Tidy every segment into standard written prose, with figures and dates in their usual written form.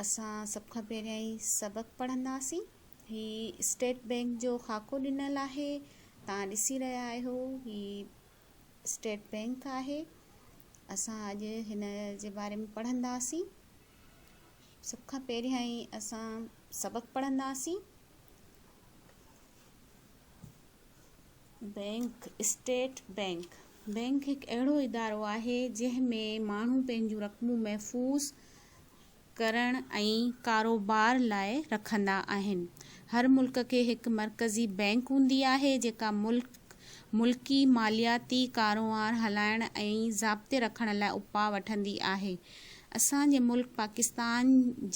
असां सब खां पहिरियां ई सबक पढ़ंदासीं। ही स्टेट बैंक जो खाको ॾिनल आहे, तव्हां ॾिसी रहिया आहियो। ही स्टेट बैंक आहे। असां अॼु हिन जे बारे में पढ़ंदासीं। सब खां पहिरियां ई असां सबक पढ़ंदासीं। Bank, state bank. बैंक हिकु अहिड़ो इदारो आहे जंहिंमें माण्हू पंहिंजूं रक़मूं महफ़ूज़ करण ऐं कारोबार लाइ रखंदा आहिनि। हर मुल्क खे हिकु मरकज़ी बैंक हूंदी आहे जेका मुल्की मालियाती कारोबार हलाइण ऐं ज़ाब्ते रखण लाइ उपा वठंदी आहे। असांजे मुल्क पाकिस्तान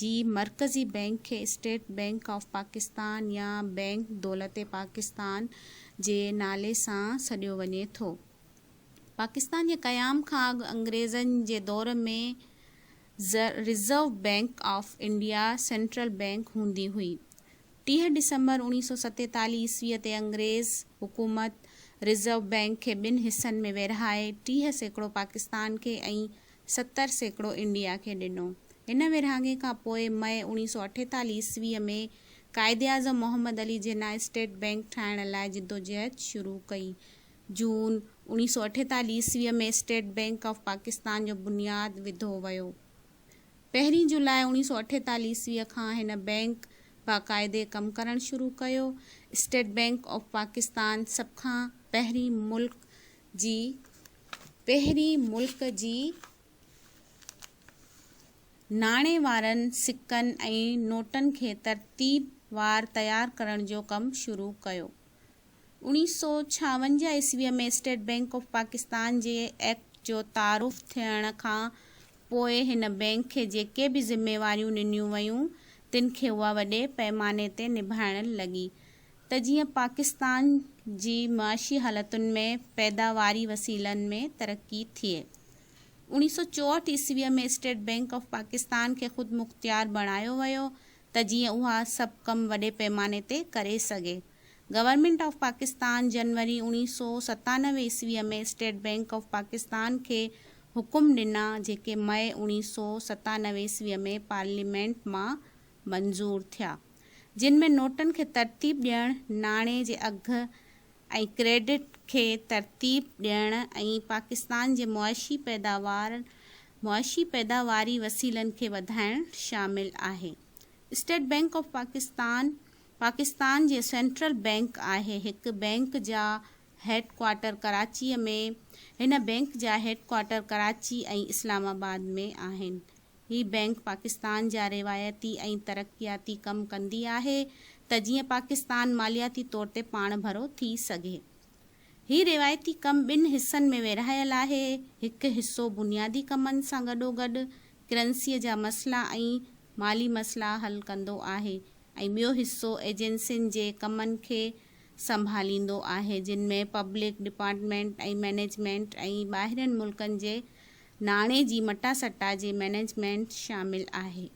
जी मरकज़ी बैंक खे स्टेट बैंक ऑफ पाकिस्तान या बैंक दौलत पाकिस्तान जे नाले सां सॾियो वञे थो। पाकिस्तान जे क़याम खां अॻु अंग्रेज़नि जे दौर में reserve bank of India central bank हूंदी हुई। 30 डिसंबर 1947 ईस्वीअ ते अंग्रेज़ हुकूमत रिज़र्व बैंक खे ॿिनि हिस्सनि में विरहाए 30% पाकिस्तान खे ऐं 70% इंडिया खे ॾिनो। हिन विरहाङे खां पोइ मई 1948 ईस्वीअ में क़ाइदे आज़म मोहम्मद अली जिन्ना स्टेट बैंक ठाहिण लाइ जिदोजहद शुरू कई। जून 1948 ईस्वीअ में स्टेट बैंक ऑफ पाकिस्तान जो बुनियादु विधो वियो। 1 जुलाई 1948 ईस्वीअ खां हिन बैंक बाक़ाइदे कमु करणु शुरू कयो। स्टेट बैंक ऑफ पाकिस्तान सभ खां पहिरीं मुल्क जी नाणे वारनि सिक्कनि ऐं नोटनि खे तरतीबवार तयारु करण जो कमु शुरू कयो। 1956 ईस्वीअ में state bank of Pakistan J act जो तारुफ़ थियण खां पोइ हिन बैंक खे जेके बि ज़िम्मेवारियूं ॾिनियूं वयूं तिन खे उहा वॾे पैमाने ते निभाइण लॻी त जीअं पाकिस्तान जी मुआशी हालतुनि में पैदावारी वसीलनि में तरक़ी थिए। 1964 ईस्वीअ में स्टेट बैंक ऑफ पाकिस्तान खे ख़ुदि मुख्तियार बणायो वियो त जीअं उहा सभु कमु वॾे पैमाने ते करे सघे। गवर्नमेंट ऑफ पाकिस्तान जनवरी 1997 ईस्वीअ में स्टेट बैंक ऑफ पाकिस्तान खे हुकुम ॾिना जेके मई 1997 ईस्वीअ में पार्लियामेंट मां मंज़ूर थिया, जिन में नोटनि खे तरतीब ॾियण, नाणे जे अघ ऐं क्रेडिट खे तरतीब ॾियण ऐं पाकिस्तान जे मुआशी पैदावारी वसीलनि खे वधाइण शामिल आहे। State bank of Pakistan J central bank आहे। हिकु बैंक जा हेडक्वार्टर कराचीअ में हिन बैंक जा हेडक्वार्टर कराची ऐं इस्लामाबाद में आहिनि। ही बैंक पाकिस्तान जा रिवायती ऐं तरक़ियाती कमु कंदी आहे त जीअं पाकिस्तान मालियाती तौर ते पाण भरो थी सघे। ही रिवायती कमु ॿिनि हिस्सनि में विरहायल आहे। हिकु हिस्सो बुनियादी कमनि सां गॾोगॾु करंसीअ जा मसइला ऐं माली मसइला हल कंदो आहे ऐं ॿियो हिस्सो एजेंसियुनि जे कमनि खे संभालींदो आहे, जिन में पब्लिक डिपार्टमेंट ऐं मैनेजमेंट ऐं ॿाहिरियनि मुल्कनि जे नाणे जी मटासटा जे मैनेजमेंट शामिल आहे।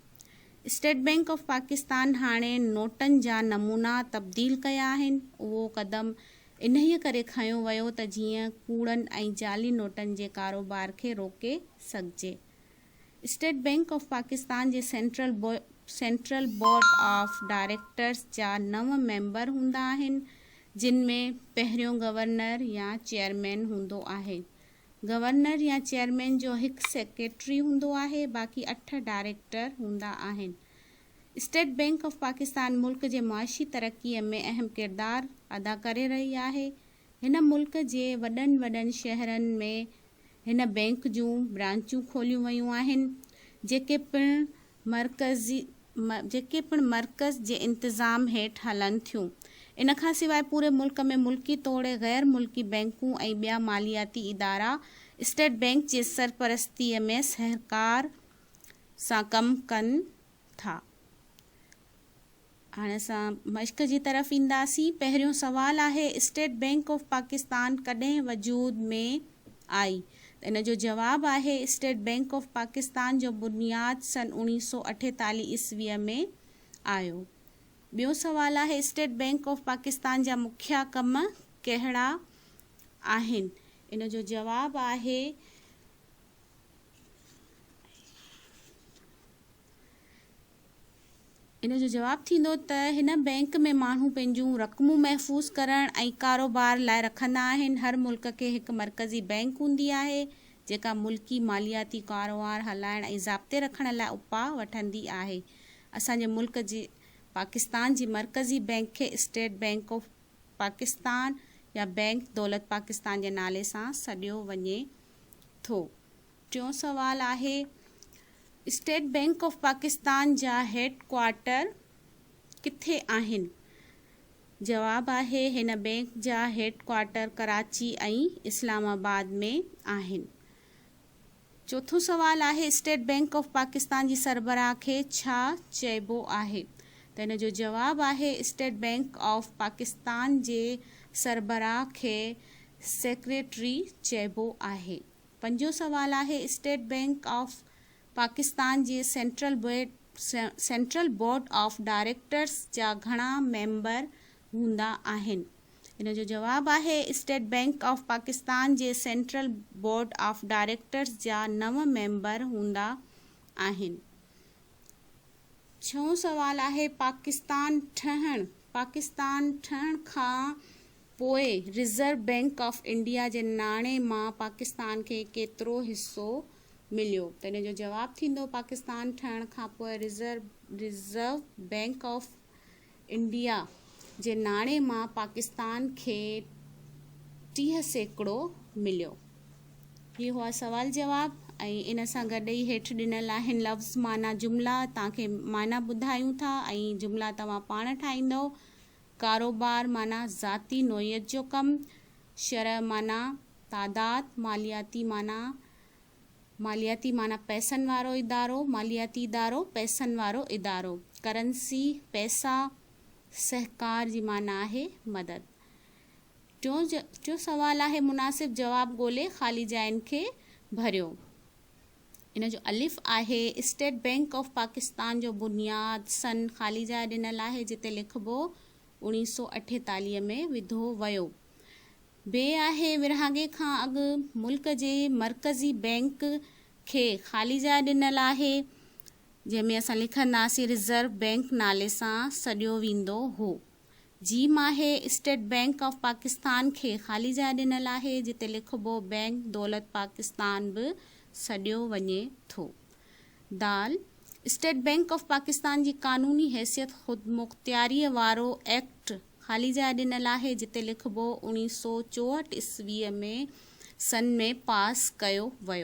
स्टेट बैंक ऑफ पाकिस्तान हाणे नोटनि जा नमूना तब्दील कया आहिनि। उहो क़दम इन्हीअ करे खंयो वियो त जीअं कूड़नि ऐं जाली नोटनि जे कारोबार खे रोके सघिजे। State bank of Pakistan J central board of directors जा 9 मेंबर हूंदा आहिनि, जिन में पहिरियों गवर्नर या चेयरमैन हूंदो आहे। गवर्नर या चेयरमैन जो हिकु सेक्रेटरी हूंदो आहे, बाक़ी 8 डायरेक्टर हूंदा आहिनि। स्टेट बैंक ऑफ पाकिस्तान मुल्क जे मुआशी तरक़ीअ में अहम किरदारु अदा करे रही आहे। हिन मुल्क जे वॾनि शहरनि में हिन बैंक जूं ब्रांचूं खोलियूं वयूं आहिनि, जेके पिणु मर्कज़ जे इंतिज़ाम हेठि हलनि थियूं। इन खां सवाइ पूरे मुल्क में मुल्की तोड़े गैर मुल्की बैंकूं ऐं ॿिया मालियाती इदारा स्टेट बैंक जे सरपरस्तीअ में सहकार सां कमु कनि था। हाणे असां मश्क जी तरफ़ ईंदासीं। पहिरियों सवाल आहे स्टेट बैंक ऑफ पाकिस्तान कॾहिं वजूद में आई? त इन जो जवाबु आहे स्टेट बैंक ऑफ पाकिस्तान जो बुनियादु सन 1948 ईस्वीअ में आयो। ॿियो सवाल आहे स्टेट बैंक ऑफ पाकिस्तान जा मुख्या कम कहिड़ा आहिनि? इन जो जवाबु आहे इन जो जवाब थींदो त हिन बैंक में माण्हू पंहिंजूं रक़मूं महफ़ूज़ करण ऐं कारोबार लाइ रखंदा आहिनि। हर मुल्क खे हिकु मरकज़ी बैंक हूंदी आहे जेका मुल्की मालियाती कारोबार हलाइण ऐं ज़ाब्ते रखण लाइ उपाउ वठंदी आहे। असांजे मुल्क जी पाकिस्तान जी मरकज़ी बैंक खे स्टेट बैंक ऑफ पाकिस्तान या बैंक दौलत पाकिस्तान जे नाले सां सॾियो वञे थो। टियों सवाल आहे स्टेट बैंक ऑफ पाकिस्तान जा हेड क्वार्टर किथे आहिनि? जवाब आहे हिन बैंक जा हेड क्वार्टर कराची ऐं इस्लामाबाद में आहिनि। चौथों सवाल आहे स्टेट बैंक ऑफ पाकिस्तान जी सरबराह खे छा चइबो आहे? त हिन जो जवाब आहे स्टेट बैंक ऑफ पाकिस्तान जे सरबराह खे सेक्रेटरी चइबो आहे। पंजो सवाल आहे state bank of Pakistan J central board of directors जा घणा मेंबर हूंदा आहिनि? इन जो जवाब आहे state bank of Pakistan J central board of directors जा 9 मेंबर हूंदा आहिनि। छहों सवाल आहे पाकिस्तान ठहण खां पोइ रिज़र्व बैंक ऑफ इंडिया जे नाणे मां पाकिस्तान खे केतिरो हिसो मिलियो? त इन जो जवाब थींदो पाकिस्तान ठहण खां पोइ रिज़र्व बैंक ऑफ इंडिया जे नाणे मां पाकिस्तान खे 30% मिलियो। ये हुआ सवाल जवाब ऐं इन सां गॾु ई हेठि ॾिनल आहिनि लफ़्ज़ माना जुमिला। तव्हांखे माना ॿुधायूं था ऐं जुमिला तव्हां पाण ठाहींदव। कारोबार माना ज़ाती नोयत जो कमु, शरह माना तादाद, मालियाती माना पैसनि वारो इदारो, मालियाती इदारो पैसनि वारो इदारो, करंसी पैसा, सहकार जी माना आहे मदद। टियों सवाल आहे मुनासिब जवाब ॻोल्हे ख़ाली जाइनि खे भरियो। इन जो अलिफ आहे स्टेट बैंक ऑफ पाकिस्तान जो बुनियाद सन ख़ाली जाइ ॾिनल आहे जिते लिखिबो 1948 में विधो वियो। बे आहे विरहाङे खां अॻु मुल्क जे मरकज़ी बैंक खे ख़ाली जाइ ॾिनल आहे जंहिंमें असां लिखंदासीं रिज़र्व बैंक नाले सां सॾियो वेंदो हो। जीम आहे स्टेट बैंक ऑफ पाकिस्तान खे ख़ाली जाइ ॾिनल आहे जिते लिखिबो बैंक दौलत पाकिस्तान बि सॾियो वञे थो। दाल स्टेट बैंक ऑफ पाकिस्तान जी कानूनी हैसियत ख़ुद मुख्तियारीअ वारो एक्ट ख़ाली जाइ ॾिनल आहे जिते लिखिबो 1964 ईस्वीअ में सन में पास कयो वियो।